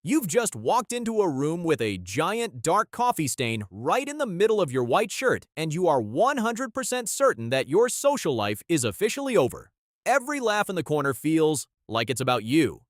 You've just walked into a room with a giant dark coffee stain right in the middle of your white shirt, and you are 100% certain that your social life is officially over. Every laugh in the corner feels like it's about you.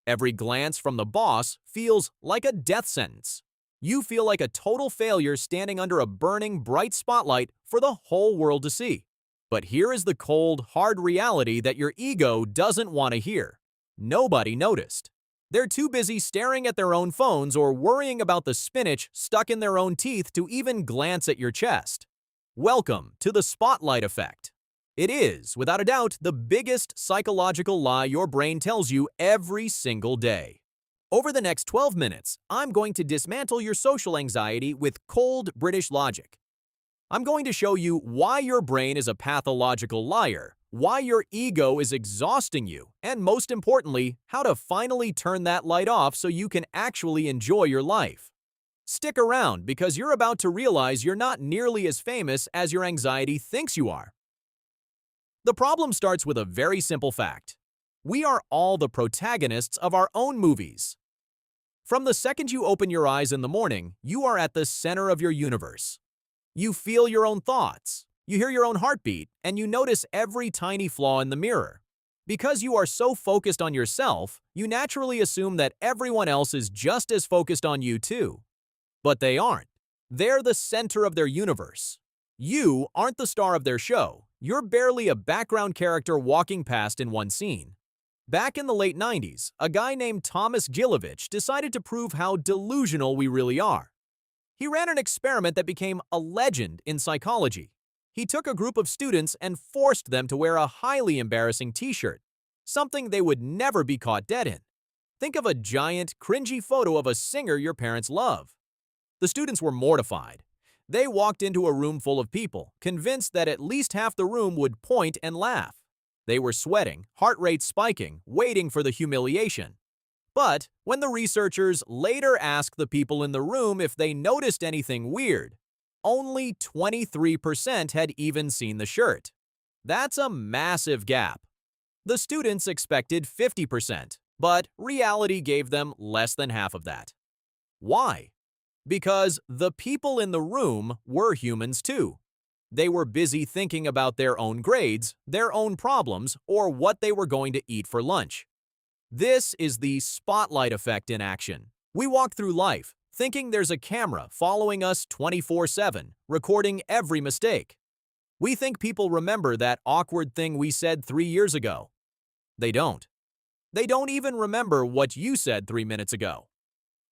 Every glance from the boss feels like a death sentence. You feel like a total failure standing under a burning, bright spotlight for the whole world to see. But here is the cold, hard reality that your ego doesn't want to hear. Nobody noticed. They're too busy staring at their own phones or worrying about the spinach stuck in their own teeth to even glance at your chest. Welcome to the spotlight effect. It is, without a doubt, the biggest psychological lie your brain tells you every single day. Over the next 12 minutes, I'm going to dismantle your social anxiety with cold British logic. I'm going to show you why your brain is a pathological liar, why your ego is exhausting you, and most importantly, how to finally turn that light off so you can actually enjoy your life. Stick around because you're about to realize you're not nearly as famous as your anxiety thinks you are. The problem starts with a very simple fact. We are all the protagonists of our own movies. From the second you open your eyes in the morning, you are at the center of your universe. You feel your own thoughts, you hear your own heartbeat, and you notice every tiny flaw in the mirror. Because you are so focused on yourself, you naturally assume that everyone else is just as focused on you too. But they aren't. They're the center of their universe. You aren't the star of their show. You're barely a background character walking past in one scene. Back in the late 90s, a guy named Thomas Gilovich decided to prove how delusional we really are. He ran an experiment that became a legend in psychology. He took a group of students and forced them to wear a highly embarrassing t-shirt, something they would never be caught dead in. Think of a giant, cringy photo of a singer your parents love. The students were mortified. They walked into a room full of people, convinced that at least half the room would point and laugh. They were sweating, heart rate spiking, waiting for the humiliation. But when the researchers later asked the people in the room if they noticed anything weird, only 23% had even seen the shirt. That's a massive gap. The students expected 50%, but reality gave them less than half of that. Why? Because the people in the room were humans too. They were busy thinking about their own grades, their own problems, or what they were going to eat for lunch. This is the spotlight effect in action. We walk through life, thinking there's a camera following us 24/7, recording every mistake. We think people remember that awkward thing we said 3 years ago. They don't. They don't even remember what you said 3 minutes ago.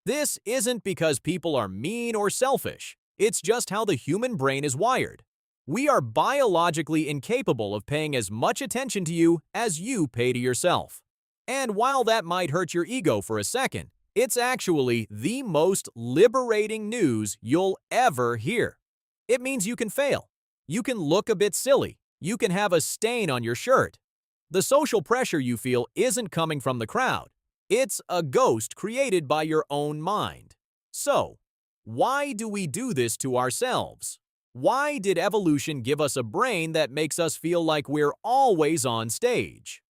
This isn't because people are mean or selfish. It's just how the human brain is wired. We are biologically incapable of paying as much attention to you as you pay to yourself. And while that might hurt your ego for a second, it's actually the most liberating news you'll ever hear. It means you can fail. You can look a bit silly. You can have a stain on your shirt. The social pressure you feel isn't coming from the crowd. It's a ghost created by your own mind. So, why do we do this to ourselves? Why did evolution give us a brain that makes us feel like we're always on stage?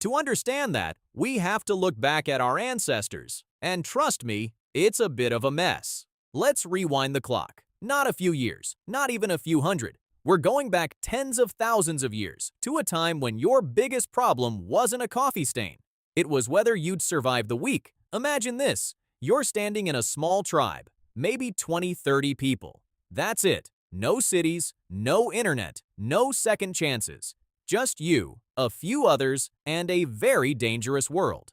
To understand that, we have to look back at our ancestors. And trust me, it's a bit of a mess. Let's rewind the clock. Not a few years, not even a few hundred. We're going back tens of thousands of years to a time when your biggest problem wasn't a coffee stain. It was whether you'd survive the week. Imagine this. You're standing in a small tribe, maybe 20, 30 people. That's it. No cities, no internet, no second chances. Just you, a few others, and a very dangerous world.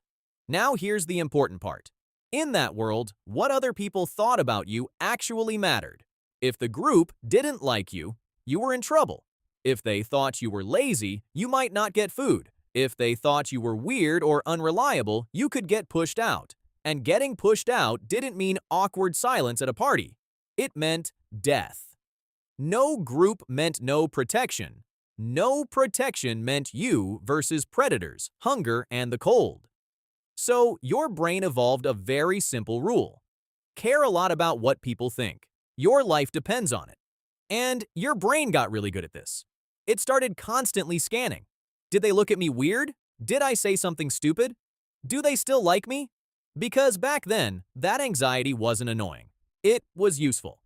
Now here's the important part. In that world, what other people thought about you actually mattered. If the group didn't like you, you were in trouble. If they thought you were lazy, you might not get food. If they thought you were weird or unreliable, you could get pushed out. And getting pushed out didn't mean awkward silence at a party. It meant death. No group meant no protection. No protection meant you versus predators, hunger, and the cold. So your brain evolved a very simple rule. Care a lot about what people think. Your life depends on it. And your brain got really good at this. It started constantly scanning. Did they look at me weird? Did I say something stupid? Do they still like me? Because back then, that anxiety wasn't annoying. It was useful.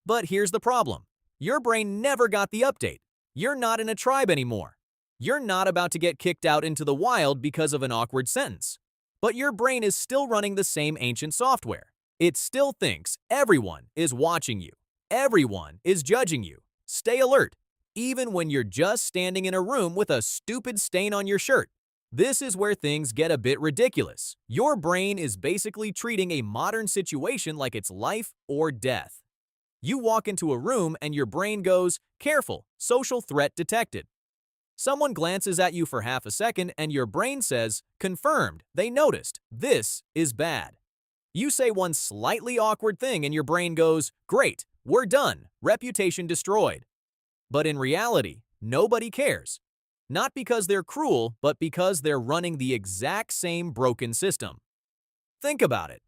But here's the problem. Your brain never got the update. You're not in a tribe anymore. You're not about to get kicked out into the wild because of an awkward sentence. But your brain is still running the same ancient software. It still thinks everyone is watching you. Everyone is judging you. Stay alert, even when you're just standing in a room with a stupid stain on your shirt. This is where things get a bit ridiculous. Your brain is basically treating a modern situation like it's life or death. You walk into a room and your brain goes, "Careful, social threat detected." Someone glances at you for half a second and your brain says, "Confirmed, they noticed, this is bad." You say one slightly awkward thing and your brain goes, "Great, we're done, reputation destroyed." But in reality, nobody cares. Not because they're cruel, but because they're running the exact same broken system. Think about it.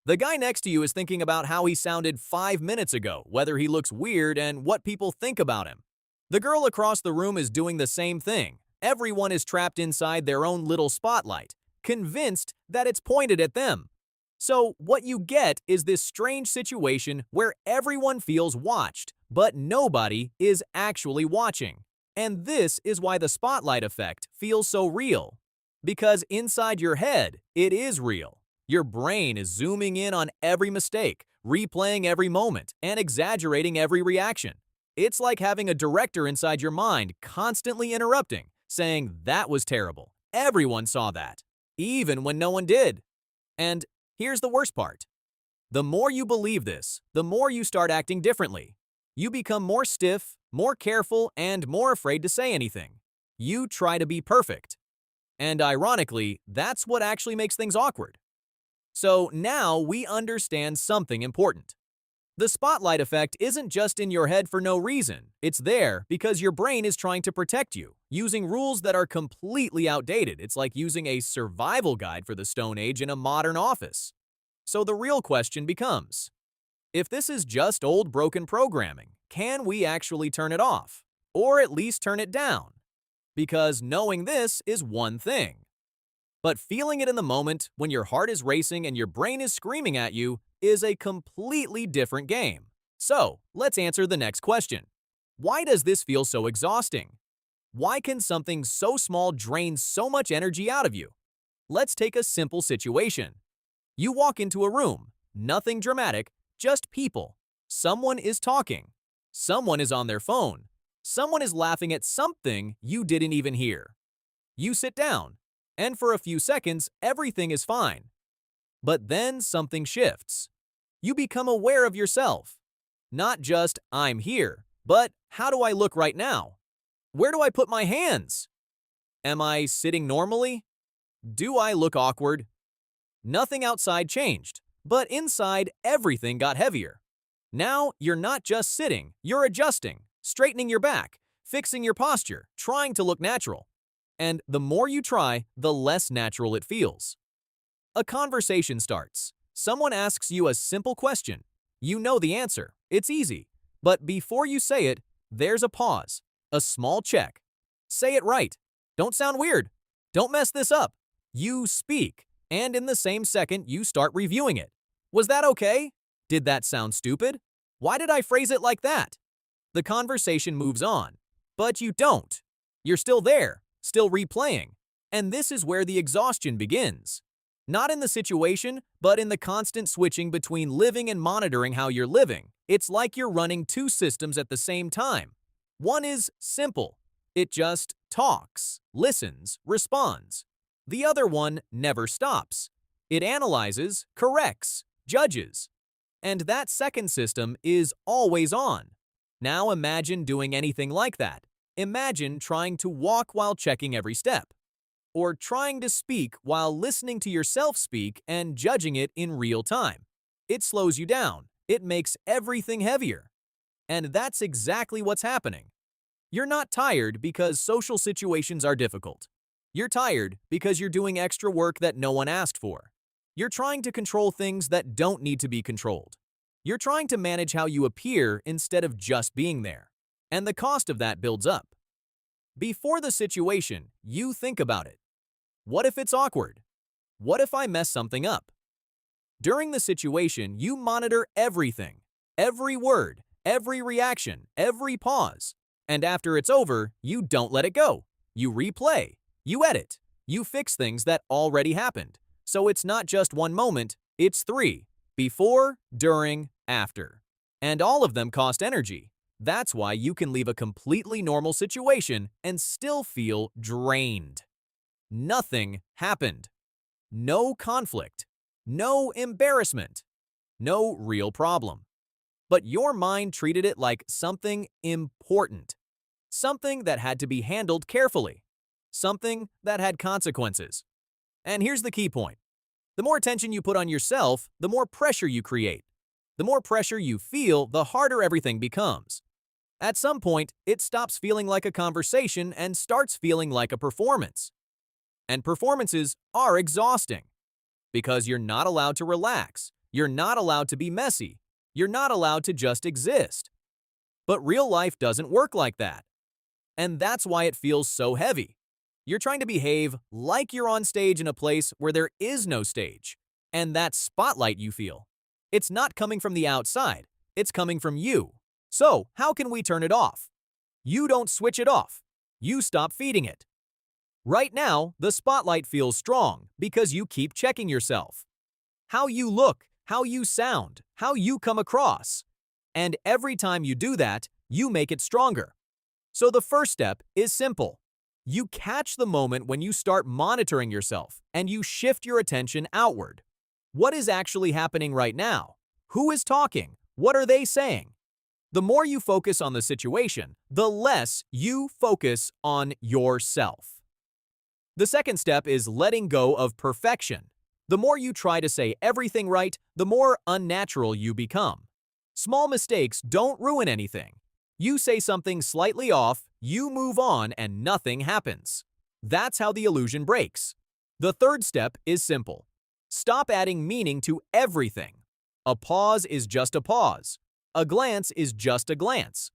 The guy next to you is thinking about how he sounded 5 minutes ago, whether he looks weird, and what people think about him. The girl across the room is doing the same thing. Everyone is trapped inside their own little spotlight, convinced that it's pointed at them. So what you get is this strange situation where everyone feels watched, but nobody is actually watching. And this is why the spotlight effect feels so real. Because inside your head, it is real. Your brain is zooming in on every mistake, replaying every moment, and exaggerating every reaction. It's like having a director inside your mind constantly interrupting, saying, "That was terrible. Everyone saw that," even when no one did. And here's the worst part. The more you believe this, the more you start acting differently. You become more stiff, more careful, and more afraid to say anything. You try to be perfect. And ironically, that's what actually makes things awkward. So now we understand something important. The spotlight effect isn't just in your head for no reason. It's there because your brain is trying to protect you, using rules that are completely outdated. It's like using a survival guide for the Stone Age in a modern office. So the real question becomes, if this is just old broken programming, can we actually turn it off? Or at least turn it down? Because knowing this is one thing. But feeling it in the moment, when your heart is racing and your brain is screaming at you, is a completely different game. So, let's answer the next question. Why does this feel so exhausting? Why can something so small drain so much energy out of you? Let's take a simple situation. You walk into a room, nothing dramatic, just people. Someone is talking. Someone is on their phone. Someone is laughing at something you didn't even hear. You sit down, and for a few seconds, everything is fine. But then something shifts. You become aware of yourself. Not just, "I'm here," but "How do I look right now? Where do I put my hands? Am I sitting normally? Do I look awkward?" Nothing outside changed, but inside everything got heavier. Now you're not just sitting, you're adjusting, straightening your back, fixing your posture, trying to look natural. And the more you try, the less natural it feels. A conversation starts. Someone asks you a simple question. You know the answer. It's easy. But before you say it, there's a pause, a small check. Say it right. Don't sound weird. Don't mess this up. You speak, and in the same second, you start reviewing it. Was that okay? Did that sound stupid? Why did I phrase it like that? The conversation moves on. But you don't. You're still there, still replaying. And this is where the exhaustion begins. Not in the situation, but in the constant switching between living and monitoring how you're living. It's like you're running two systems at the same time. One is simple. It just talks, listens, responds. The other one never stops. It analyzes, corrects, judges. And that second system is always on. Now imagine doing anything like that. Imagine trying to walk while checking every step. Or trying to speak while listening to yourself speak and judging it in real time. It slows you down. It makes everything heavier. And that's exactly what's happening. You're not tired because social situations are difficult. You're tired because you're doing extra work that no one asked for. You're trying to control things that don't need to be controlled. You're trying to manage how you appear instead of just being there. And the cost of that builds up. Before the situation, you think about it. What if it's awkward? What if I mess something up? During the situation, you monitor everything, every word, every reaction, every pause. And after it's over, you don't let it go. You replay, you edit, you fix things that already happened. So it's not just one moment, it's three: before, during, after. And all of them cost energy. That's why you can leave a completely normal situation and still feel drained. Nothing happened. No conflict. No embarrassment. No real problem. But your mind treated it like something important. Something that had to be handled carefully. Something that had consequences. And here's the key point. The more attention you put on yourself, the more pressure you create. The more pressure you feel, the harder everything becomes. At some point, it stops feeling like a conversation and starts feeling like a performance. And performances are exhausting because you're not allowed to relax. You're not allowed to be messy. You're not allowed to just exist. But real life doesn't work like that. And that's why it feels so heavy. You're trying to behave like you're on stage in a place where there is no stage. And that spotlight you feel, it's not coming from the outside. It's coming from you. So, how can we turn it off? You don't switch it off. You stop feeding it. Right now, the spotlight feels strong because you keep checking yourself. How you look, how you sound, how you come across. And every time you do that, you make it stronger. So the first step is simple. You catch the moment when you start monitoring yourself and you shift your attention outward. What is actually happening right now? Who is talking? What are they saying? The more you focus on the situation, the less you focus on yourself. The second step is letting go of perfection. The more you try to say everything right, the more unnatural you become. Small mistakes don't ruin anything. You say something slightly off, you move on, and nothing happens. That's how the illusion breaks. The third step is simple. Stop adding meaning to everything. A pause is just a pause. A glance is just a glance.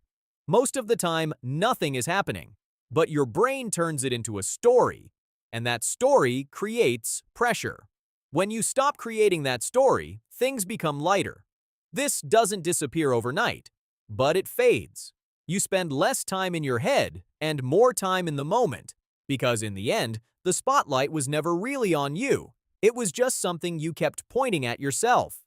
Most of the time, nothing is happening, but your brain turns it into a story, and that story creates pressure. When you stop creating that story, things become lighter. This doesn't disappear overnight, but it fades. You spend less time in your head and more time in the moment, because in the end, the spotlight was never really on you. It was just something you kept pointing at yourself.